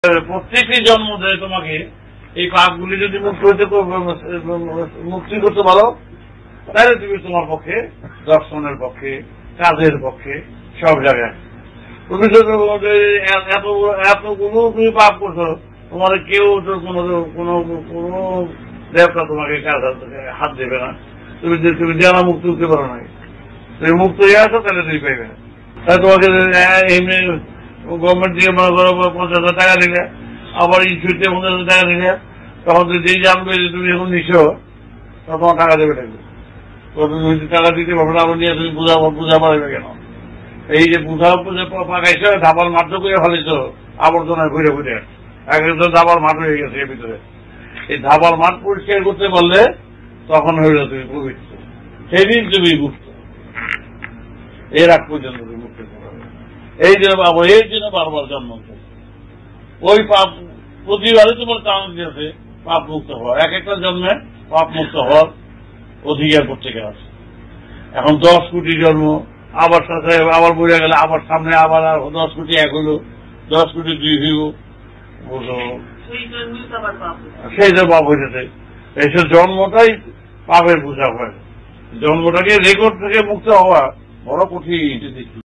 প্রত্যেকটি জন্ম দেয় তোমাকে এই পাপগুলি যদি মুক্তি করতে পারো, তাহলে তুমি তোমার পক্ষে দর্শনের পক্ষে, কাজের পক্ষে, সব জায়গায়। তুমি এতগুলো তুমি পাপ করছো, তোমার কেউ কোনো দেবতা তোমাকে কাজ হাত দেবে না। তুমি জানা মুক্তি হতে পারো না, তুমি মুক্ত হয়ে আসো, তাহলে তুমি পাইবে না। তাহলে তোমাকে এমনি গভর্নমেন্ট থেকে মনে করো 50,000 টাকা দিলে, আবার ইস্যুতে 50,000 টাকা দিলে, তখন যেই জানবে যে তুমি এখন নিছো, তখন তোমার টাকা দেবে থাকবে। তুমি টাকা দিতে পারবে না, নিয়ে তুমি বুঝা পারবে কেন? এই যে পাকাইছো, ধাবার মাঠ করে ফেলেছ আবর্জনায় ঘুরে ঘুরে, একদম ধাবার মাঠ হয়ে গেছে এর ভিতরে। এই ধাবার মাঠ পরিষ্কার করতে পারলে তখন হইল তুমি পবিত্র, সেদিন তুমি মুক্ত। এর আগ পর্যন্ত তুমি মুক্ত পারবে। এই জন্য বারবার জন্ম, ওই পাপ প্রতিবারে তোমার কারণ দিয়েছে পাপ মুক্ত হওয়া। এক একটা জন্মে পাপ মুক্ত হওয়ার অধিকার প্রত্যেকের আছে। এখন 10 কোটি জন্ম, আবার সাথে আবার বোঝা গেলে আবার সামনে আবার 10 কোটি এক হইল, 10 কোটি 2 হইব, সেই যে পাপ হয়েছে। এইসব জন্মটাই পাপের বোঝা হয়। জন্মটাকে রেকর্ড থেকে মুক্ত হওয়া বড় কঠিন।